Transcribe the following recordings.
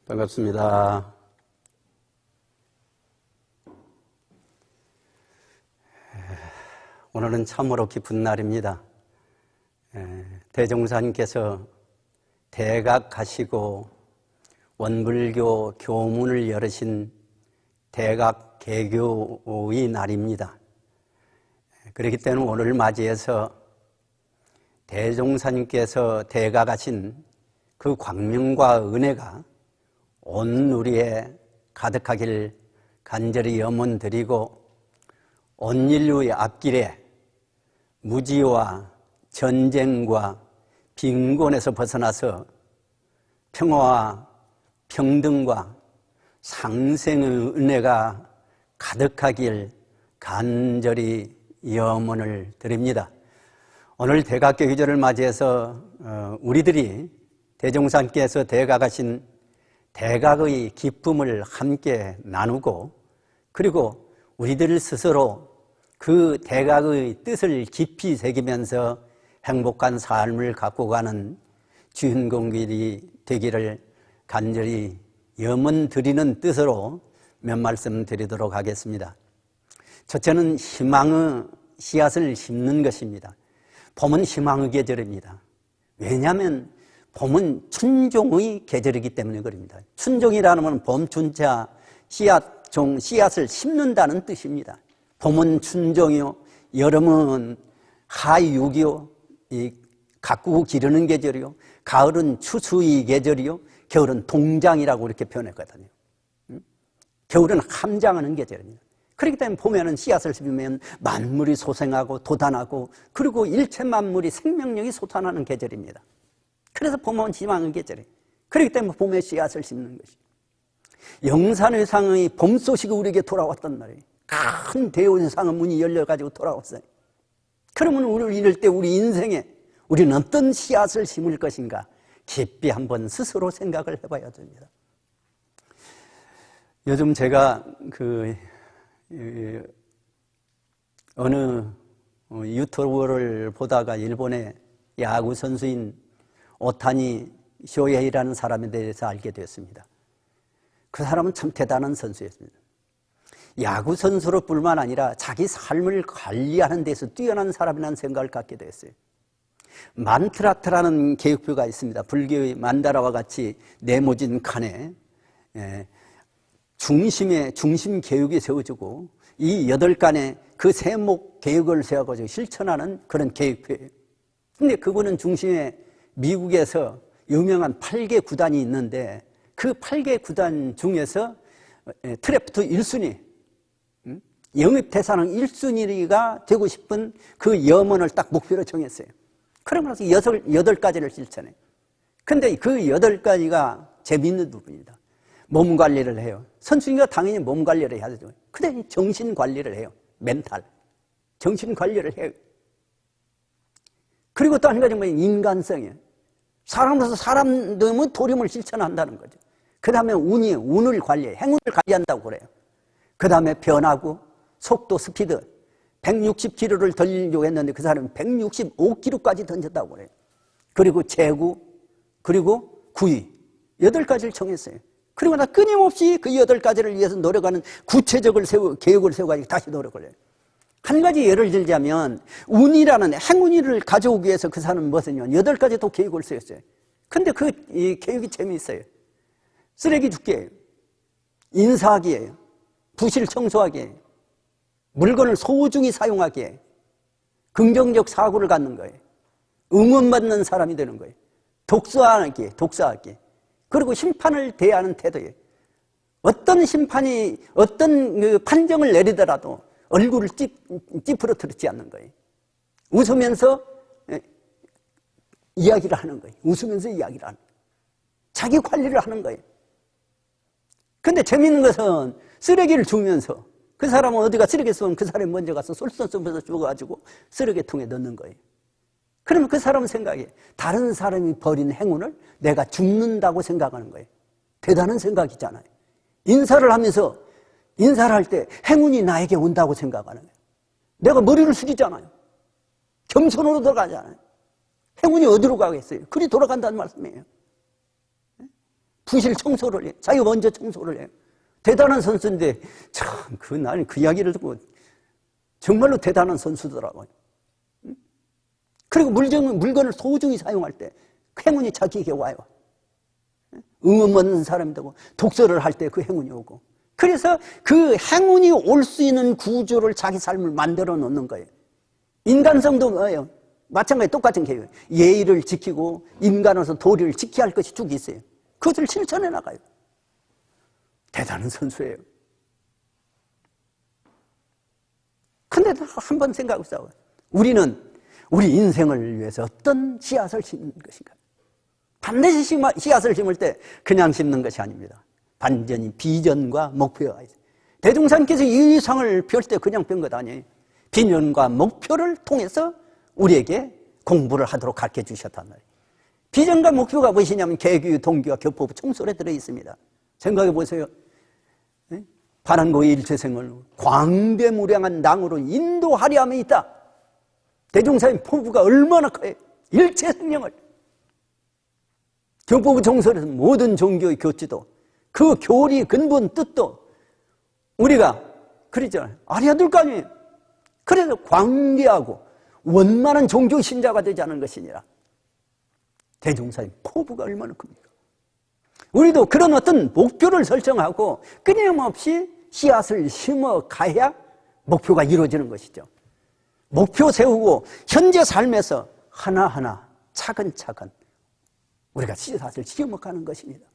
반갑습니다. 오늘은 참으로 기쁜 날입니다. 대종사님께서 대각하시고 원불교 교문을 열으신 대각개교의 날입니다. 그렇기 때문에 오늘을 맞이해서 대종사님께서 대각하신 그 광명과 은혜가 온 우리에 가득하길 간절히 염원드리고 온 인류의 앞길에 무지와 전쟁과 빈곤에서 벗어나서 평화와 평등과 상생의 은혜가 가득하길 간절히 염원을 드립니다. 오늘 대각교 기절을 맞이해서 우리들이 대종사님께서 대각하신 대각의 기쁨을 함께 나누고, 그리고 우리들 스스로 그 대각의 뜻을 깊이 새기면서 행복한 삶을 갖고 가는 주인공들이 되기를 간절히 염원드리는 뜻으로 몇 말씀 드리도록 하겠습니다. 첫째는 희망의 씨앗을 심는 것입니다. 봄은 희망의 계절입니다. 왜냐하면 봄은 춘종의 계절이기 때문에 그럽니다. 춘종이라는 건 봄, 춘자, 씨앗, 종, 씨앗을 심는다는 뜻입니다. 봄은 춘종이요, 여름은 하육이요, 가꾸고 기르는 계절이요, 가을은 추수의 계절이요, 겨울은 동장이라고 이렇게 표현했거든요. 겨울은 함장하는 계절입니다. 그렇기 때문에 봄에는 씨앗을 심으면 만물이 소생하고 돋아나고, 그리고 일체 만물이 생명력이 솟아나는 계절입니다. 그래서 봄은 희망의 계절이에요. 그렇기 때문에 봄에 씨앗을 심는 것이죠. 영산회상의 봄 소식이 우리에게 돌아왔단 말이에요. 큰 대원상의 문이 열려가지고 돌아왔어요. 그러면 우리를 이럴 때 우리 인생에 우리는 어떤 씨앗을 심을 것인가 깊이 한번 스스로 생각을 해봐야 됩니다. 요즘 제가 어느 유튜브를 보다가 일본의 야구 선수인 오타니 쇼헤이라는 사람에 대해서 알게 되었습니다. 그 사람은 참 대단한 선수였습니다. 야구 선수로 뿐만 아니라 자기 삶을 관리하는 데서 뛰어난 사람이라는 생각을 갖게 되었어요. 만트라트라는 계획표가 있습니다. 불교의 만다라와 같이 네모진 칸에 중심 계획이 세워지고, 이 8칸에 그 세목 계획을 세워가지고 실천하는 그런 계획표예요. 근데 그거는 중심에 미국에서 유명한 8개 구단이 있는데, 그 8개 구단 중에서 드래프트 1순위, 영입 대상은 1순위가 되고 싶은 그 염원을 딱 목표로 정했어요. 그러면서 8가지를 실천해요. 근데 그 8가지가 재미있는 부분입니다. 몸 관리를 해요. 선수니까 당연히 몸 관리를 해야 되죠. 근데 정신 관리를 해요. 멘탈. 정신 관리를 해요. 그리고 또 한 가지 뭐냐면 인간성이에요. 사람으로서 사람 되면 도림을 실천한다는 거죠. 그 다음에 운이에요. 운을 관리해요. 행운을 관리한다고 그래요. 그 다음에 변하고, 속도, 스피드. 160km를 던지려고 했는데 그 사람은 165km까지 던졌다고 그래요. 그리고 재구, 그리고 구위. 8가지를 정했어요. 그리고 나 끊임없이 그 8가지를 위해서 노력하는 구체적을 계획을 세워가지고 다시 노력을 해요. 한 가지 예를 들자면, 운이라는 행운을 가져오기 위해서 그 사람은 무엇이냐면 8가지 또 계획을 세웠어요. 근데 이 계획이 재미있어요. 쓰레기 줍기예요. 인사하기예요. 부실 청소하기예요. 물건을 소중히 사용하기에 긍정적 사고를 갖는 거예요. 응원받는 사람이 되는 거예요. 독서하기. 그리고 심판을 대하는 태도예요. 어떤 심판이 어떤 그 판정을 내리더라도 얼굴을 찌푸러뜨리지 않는 거예요. 웃으면서 이야기를 하는 거예요. 웃으면서 이야기를 하는 거예요. 자기 관리를 하는 거예요. 근데 재미있는 것은 쓰레기를 주면서 그 사람은 어디가 쓰레기 쓰면 그 사람이 먼저 가서 솔선수범해서 주워가지고 쓰레기통에 넣는 거예요. 그러면 그 사람은 생각해. 다른 사람이 벌인 행운을 내가 줍는다고 생각하는 거예요. 대단한 생각이잖아요. 인사를 하면서 인사를 할 때 행운이 나에게 온다고 생각하는 거예요. 내가 머리를 숙이잖아요. 겸손으로 돌아가잖아요. 행운이 어디로 가겠어요? 그리 돌아간다는 말씀이에요. 부실 청소를 해요. 자기가 먼저 청소를 해요. 대단한 선수인데 참 나는 그 이야기를 듣고 정말로 대단한 선수더라고요. 그리고 물건을 소중히 사용할 때 행운이 자기에게 와요. 응음 얻는 사람이 되고 독서를 할 때 그 행운이 오고, 그래서 그 행운이 올 수 있는 구조를 자기 삶을 만들어 놓는 거예요. 인간성도 뭐예요? 마찬가지 똑같은 개요. 예의를 지키고 인간으로서 도리를 지켜야 할 것이 쭉 있어요. 그것을 실천해 나가요. 대단한 선수예요. 근데 한번 생각해보세요. 우리는 우리 인생을 위해서 어떤 씨앗을 심는 것인가? 반드시 씨앗을 심을 때 그냥 심는 것이 아닙니다. 반전히 비전과 목표가 있어요. 대종사님께서 이 상을 펼 때 그냥 편 것 아니에요. 비전과 목표를 통해서 우리에게 공부를 하도록 가르쳐 주셨단 말이에요. 비전과 목표가 무엇이냐면 개교, 동기와 교포부 청솔에 들어있습니다. 생각해 보세요. 반환고의 일체생을 광대무량한 낭으로 인도하려 함에 있다. 대종사님 포부가 얼마나 커요. 일체생명을. 교포부 청솔에서 모든 종교의 교지도, 그 교리 근본 뜻도 우리가 그러잖아요. 알아야 될 거 아니에요. 그래서 광대하고 원만한 종교 신자가 되지 않은 것이니라. 대종사님 포부가 얼마나 큽니까? 우리도 그런 어떤 목표를 설정하고 끊임없이 씨앗을 심어 가야 목표가 이루어지는 것이죠. 목표 세우고 현재 삶에서 하나하나 차근차근 우리가 씨앗을 심어가는 것입니다.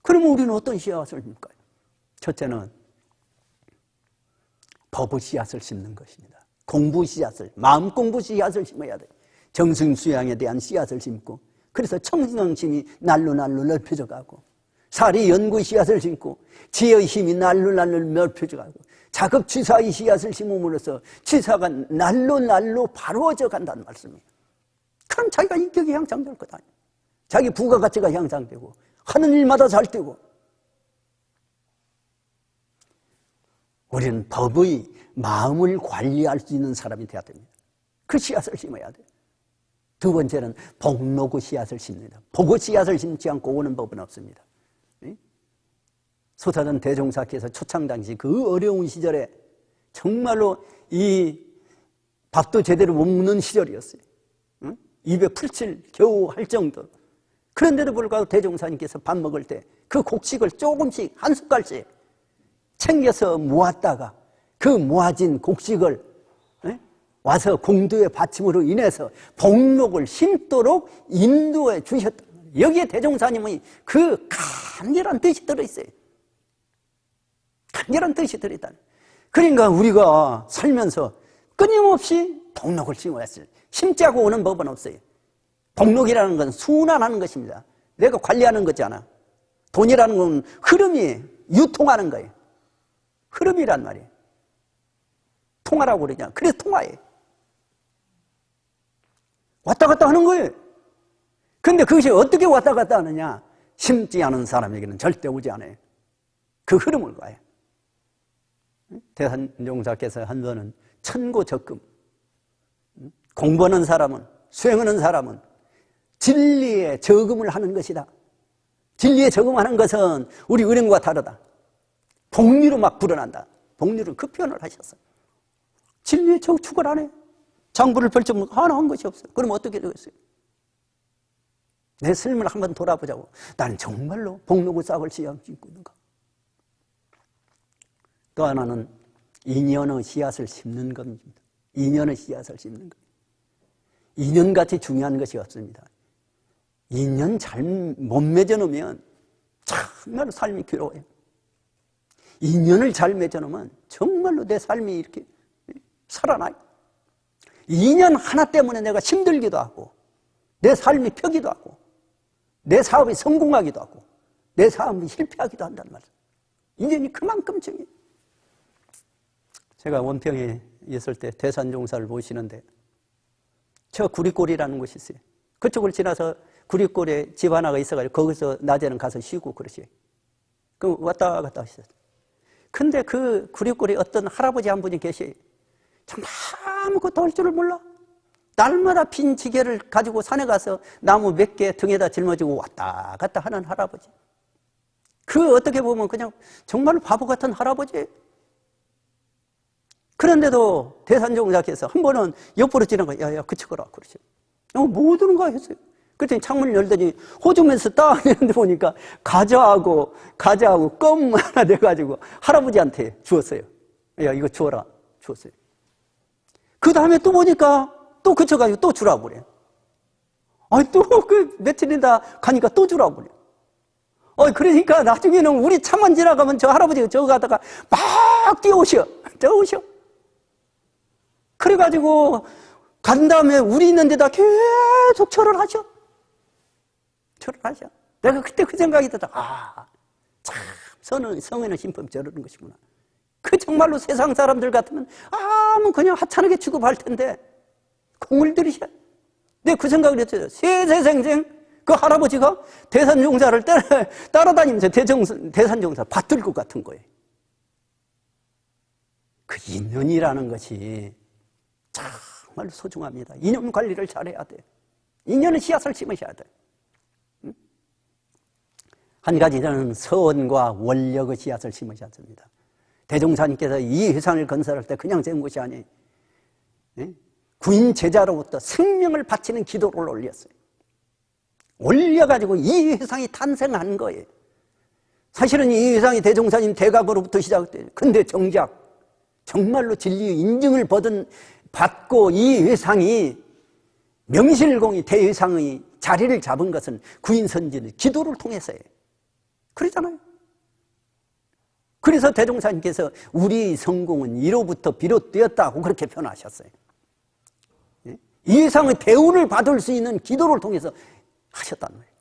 그러면 우리는 어떤 씨앗을 심을까요? 첫째는 법의 씨앗을 심는 것입니다. 공부 씨앗을, 마음 공부 씨앗을 심어야 돼요. 정승 수양에 대한 씨앗을 심고, 그래서 청정심이 날로 넓혀져 가고, 사리 연구의 씨앗을 심고, 지혜의 힘이 날로 넓혀져 가고, 자급 취사의 씨앗을 심음으로써 취사가 날로 바로워져 간다는 말씀이에요. 그럼 자기가 인격이 향상될 것 아니에요. 자기 부가가치가 향상되고 하는 일마다 잘 되고. 우리는 법의 마음을 관리할 수 있는 사람이 되어야 됩니다. 그 씨앗을 심어야 돼요. 두 번째는 복록의 씨앗을 심습니다. 복의 씨앗을 심지 않고 오는 법은 없습니다. 소사전 대종사께서 초창 당시 그 어려운 시절에 정말로 이 밥도 제대로 못 먹는 시절이었어요. 입에 풀칠 겨우 할 정도. 그런데도 불구하고 대종사님께서 밥 먹을 때 그 곡식을 조금씩 한 숟갈씩 챙겨서 모았다가 그 모아진 곡식을 와서 공도의 받침으로 인해서 복록을 심도록 인도해 주셨다. 여기에 대종사님의 그 간절한 뜻이 들어있어요. 간절한 뜻이 들어있다. 그러니까 우리가 살면서 끊임없이 복록을 심어야 했어요. 심지 않고 오는 법은 없어요. 복록이라는 건 순환하는 것입니다. 내가 관리하는 거잖아. 돈이라는 건 흐름이 유통하는 거예요. 흐름이란 말이에요. 통화라고 그러잖아. 그래서 통화예요. 왔다 갔다 하는 거예요. 근데 그것이 어떻게 왔다 갔다 하느냐? 심지 않은 사람에게는 절대 오지 않아요. 그 흐름을 가요. 대산종사께서 한 번은 천고적금, 공부하는 사람은, 수행하는 사람은 진리에 저금을 하는 것이다. 진리에 저금하는 것은 우리 은행과 다르다. 복리로 막 불어난다. 복리로 그 표현을 하셨어요. 진리에 저축을 안 해. 장부를 펼쳐보면 하나 한 것이 없어요. 그럼 어떻게 되겠어요? 내 삶을 한번 돌아보자고. 나는 정말로 복록의 싹을 심고 있는가? 또 하나는 인연의 씨앗을 심는 겁니다. 인연의 씨앗을 심는 것. 인연같이 중요한 것이 없습니다. 인연 잘 못 맺어놓으면 정말로 삶이 괴로워요. 인연을 잘 맺어놓으면 정말로 내 삶이 이렇게 살아나요. 인연 하나 때문에 내가 힘들기도 하고, 내 삶이 펴기도 하고, 내 사업이 성공하기도 하고, 내 사업이 실패하기도 한다는 말이에요. 인연이 그만큼 중요해요. 제가 원평에 있을 때 대산종사를 모시는데 저 구리골이라는 곳이 있어요. 그쪽을 지나서 구리골에 집 하나가 있어가지고 거기서 낮에는 가서 쉬고 그러지. 그 왔다 갔다 하시죠. 근데 그 구리골에 어떤 할아버지 한 분이 계셔요. 정말 아무것도 할 줄을 몰라. 날마다 빈 지게를 가지고 산에 가서 나무 몇 개 등에다 짊어지고 왔다 갔다 하는 할아버지. 그 어떻게 보면 그냥 정말로 바보 같은 할아버지. 그런데도 대산종자께서 한 번은 옆으로 지나가, 야야 그치거라 그러죠. 뭐 드는 거야 했어요. 그랬더니 창문을 열더니 호주면서 딱 이런데 보니까 과자하고 껌 하나 내가지고 할아버지한테 주었어요. 야 이거 주어라 주었어요. 그 다음에 또 보니까 또 그쳐가지고 또 주라고 그래. 아니 또 그 며칠이다 가니까 또 주라고 그래. 그러니까 나중에는 우리 차만 지나가면 저 할아버지가 저거 가다가 막 뛰어오셔. 그래가지고 간 다음에 우리 있는 데다 계속 절을 하셔. 내가 그때 그 생각이 들었다. 참 성에는 신품 저러는 것이구나. 그 정말로 세상 사람들 같으면 뭐 그냥 하찮게 취급할 텐데 공을 들이셔. 내가 그 생각을 했어요. 세세생생 그 할아버지가 대산종사를 따라다니면서 대산종사를 받들 것 같은 거예요. 그 인연이라는 것이 정말 소중합니다. 인연 관리를 잘해야 돼요. 인연은 씨앗을 심으셔야 돼요. 한 가지는 서원과 원력의 씨앗을 심으셔야 됩니다. 대종사님께서 이 회상을 건설할 때 그냥 된 것이 아니에요. 구인 제자로부터 생명을 바치는 기도를 올렸어요. 올려가지고 이 회상이 탄생한 거예요. 사실은 이 회상이 대종사님 대각으로부터 시작돼요. 근데 정작 정말로 진리의 인증을 받고 이 회상이 명실공히 대회상의 자리를 잡은 것은 구인선진의 기도를 통해서예요. 그러잖아요. 그래서 대종사님께서 우리 성공은 이로부터 비롯되었다고 그렇게 표현하셨어요. 이 회상의 대우를 받을 수 있는 기도를 통해서 하셨다는 거예요.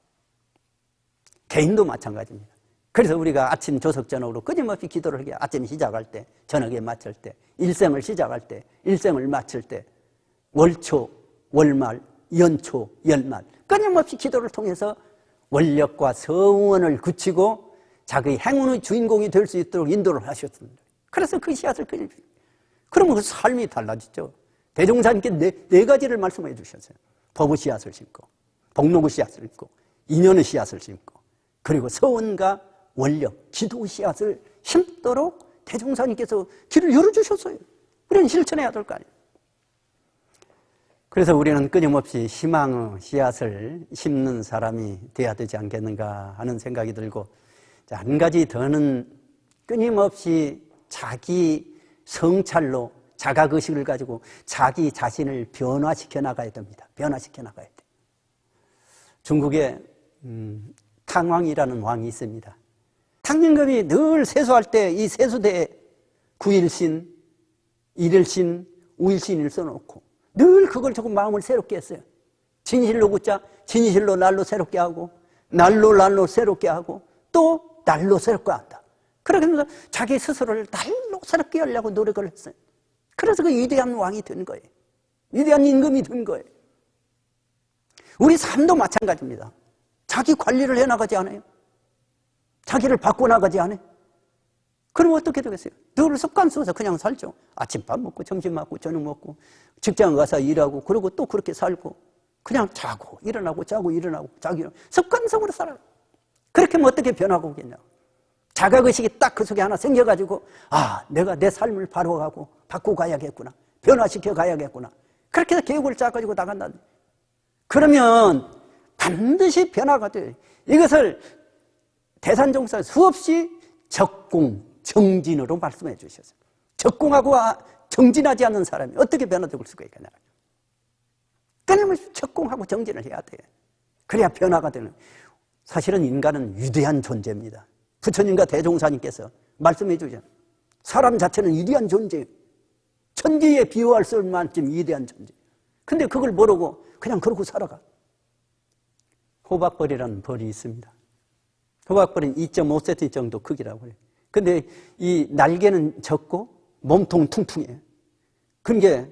개인도 마찬가지입니다. 그래서 우리가 아침 조석 저녁으로 끊임없이 기도를 하게 아침 시작할 때, 저녁에 마칠 때, 일생을 시작할 때, 일생을 마칠 때, 월초, 월말, 연초, 연말 끊임없이 기도를 통해서 원력과 성원을 굳히고 자기 행운의 주인공이 될 수 있도록 인도를 하셨습니다. 그래서 그 씨앗을 끊임없이. 그러면 그 삶이 달라지죠. 대종사님께 네 가지를 말씀해 주셨어요. 법의 씨앗을 심고, 복록의 씨앗을 심고, 인연의 씨앗을 심고, 그리고 서원과 원력, 기도의 씨앗을 심도록 대종사님께서 길을 열어주셨어요. 우리는 실천해야 될 거 아니에요. 그래서 우리는 끊임없이 희망의 씨앗을 심는 사람이 돼야 되지 않겠는가 하는 생각이 들고, 한 가지 더는 끊임없이 자기 성찰로 자각의식을 가지고 자기 자신을 변화시켜 나가야 됩니다. 변화시켜 나가야 돼요. 중국에 탕왕이라는 왕이 있습니다. 탕임금이 늘 세수할 때 이 세수대에 9일신, 1일신, 5일신을 써놓고 늘 그걸 조금 마음을 새롭게 했어요. 진실로 굳자, 진실로 날로 새롭게 하고, 날로 새롭게 하고, 또 날로 새롭게 한다. 그렇게 해서 자기 스스로를 날로 새롭게 하려고 노력을 했어요. 그래서 그 위대한 왕이 된 거예요. 위대한 임금이 된 거예요. 우리 삶도 마찬가지입니다. 자기 관리를 해나가지 않아요. 자기를 바꿔나가지 않아요. 그럼 어떻게 되겠어요? 늘 습관 속에서 그냥 살죠. 아침밥 먹고 점심 먹고 저녁 먹고 직장 가서 일하고 그러고 또 그렇게 살고 그냥 자고 일어나고 자고 일어나고 자고 일어나고 습관적으로 살아요. 그렇게 하면 어떻게 변하고 오겠냐고. 자각의식이 딱 그 속에 하나 생겨가지고 내가 내 삶을 바로가고 바꾸고 가야겠구나. 변화시켜 가야겠구나. 그렇게 해서 계획을 짜가지고 나간다. 그러면 반드시 변화가 돼요. 이것을 대산종사 수없이 적공, 정진으로 말씀해 주셨어요. 적공하고 정진하지 않는 사람이 어떻게 변화될 수가 있겠냐. 끊임없이 적공하고 정진을 해야 돼요. 그래야 변화가 되는. 사실은 인간은 위대한 존재입니다. 부처님과 대종사님께서 말씀해 주셨어요. 사람 자체는 위대한 존재예요. 천지에 비유할 수 없을 만큼 위대한 존재. 근데 그걸 모르고 그냥 그러고 살아가. 호박벌이라는 벌이 있습니다. 호박벌은 2.5cm 정도 크기라고 해요. 근데 이 날개는 적고 몸통 퉁퉁해요. 그게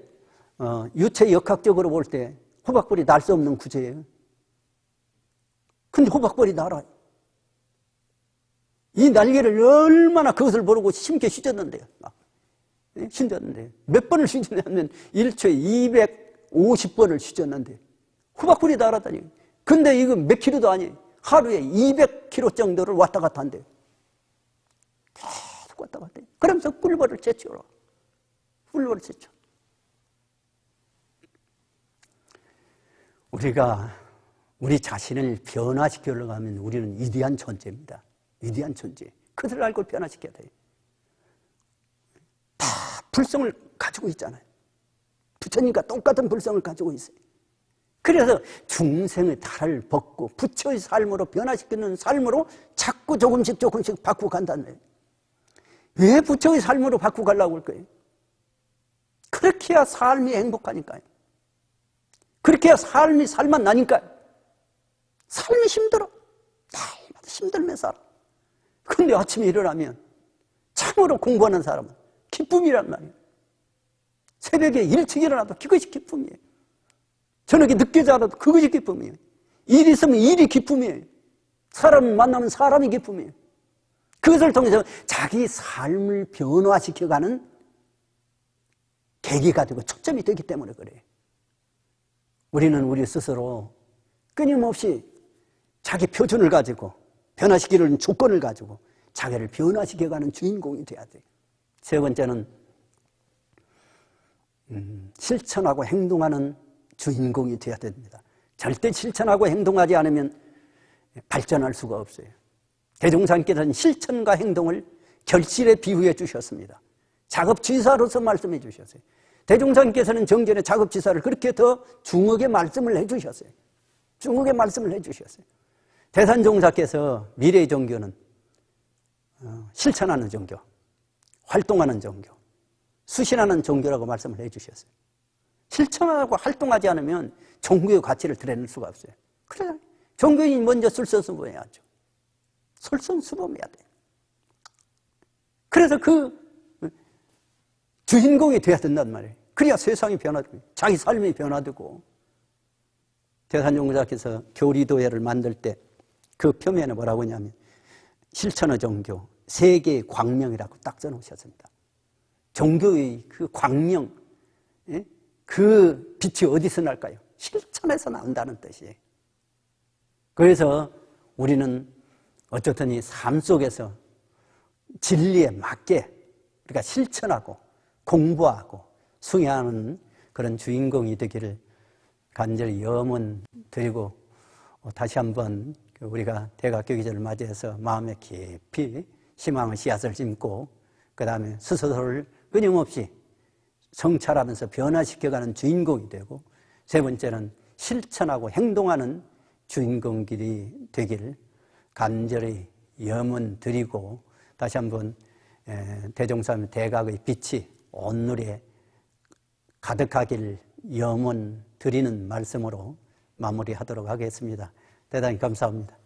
유체 역학적으로 볼 때 호박벌이 날 수 없는 구조예요. 근데 호박벌이 날아요. 이 날개를 얼마나 그것을 모르고 심게 휘젓는데요. 휘젓는데 몇 번을 휘젓냐면 1초에 250번을 휘젓는데 호박벌이 날아다니요. 근데 이거 몇 킬로도 아니에요. 하루에 200km 정도를 왔다 갔다 한대요. 자꾸 왔다 갔다 해. 그러면서 꿀벌을 제쳐라. 꿀벌을 제쳐. 우리가 우리 자신을 변화시키려고 하면 우리는 위대한 존재입니다. 위대한 존재. 그들을 알고 변화시켜야 돼요. 다 불성을 가지고 있잖아요. 부처님과 똑같은 불성을 가지고 있어요. 그래서 중생의 탈을 벗고 부처의 삶으로 변화시키는 삶으로 자꾸 조금씩 바꾸고 간다는 거예요. 왜 부처의 삶으로 바꾸고 가려고 할 거예요? 그렇게 해야 삶이 행복하니까요. 그렇게 해야 삶이 살만 나니까요. 삶이 힘들어. 날마다 힘들면서 살아. 근데 아침에 일어나면 참으로 공부하는 사람은 기쁨이란 말이에요. 새벽에 일찍 일어나도 그것이 기쁨이에요. 저녁에 늦게 자도 그것이 기쁨이에요. 일이 있으면 일이 기쁨이에요. 사람 만나면 사람이 기쁨이에요. 그것을 통해서 자기 삶을 변화시켜가는 계기가 되고 초점이 되기 때문에 그래요. 우리는 우리 스스로 끊임없이 자기 표준을 가지고 변화시키려는 조건을 가지고 자기를 변화시켜가는 주인공이 돼야 돼요. 세 번째는 실천하고 행동하는 주인공이 되어야 됩니다. 절대 실천하고 행동하지 않으면 발전할 수가 없어요. 대종사님께서는 실천과 행동을 결실에 비유해 주셨습니다. 작업지사로서 말씀해 주셨어요. 대종사님께서는 정전의 작업지사를 그렇게 더 중하게 말씀을 해 주셨어요. 중하게 말씀을 해 주셨어요. 대산종사께서 미래의 종교는 실천하는 종교, 활동하는 종교, 수신하는 종교라고 말씀을 해 주셨어요. 실천하고 활동하지 않으면 종교의 가치를 드러낼 수가 없어요. 그래, 종교인이 먼저 솔선수범해야죠. 솔선수범해야 돼요. 그래서 그 주인공이 되어야 된단 말이에요. 그래야 세상이 변화되고 자기 삶이 변화되고. 대산종사께서 교리도회를 만들 때 그 표면에 뭐라고 하냐면 실천의 종교, 세계의 광명이라고 딱 써놓으셨습니다. 종교의 그 광명, 그 빛이 어디서 날까요? 실천에서 나온다는 뜻이에요. 그래서 우리는 어쨌든 이 삶 속에서 진리에 맞게 우리가 실천하고 공부하고 숭양하는 그런 주인공이 되기를 간절히 염원 드리고, 다시 한번 우리가 대각교 기절을 맞이해서 마음에 깊이 희망의 씨앗을 심고 그 다음에 스스로를 끊임없이 성찰하면서 변화시켜가는 주인공이 되고, 세 번째는 실천하고 행동하는 주인공들이 되길 간절히 염원 드리고, 다시 한번 대종사님 대각의 빛이 온누리에 가득하길 염원 드리는 말씀으로 마무리하도록 하겠습니다. 대단히 감사합니다.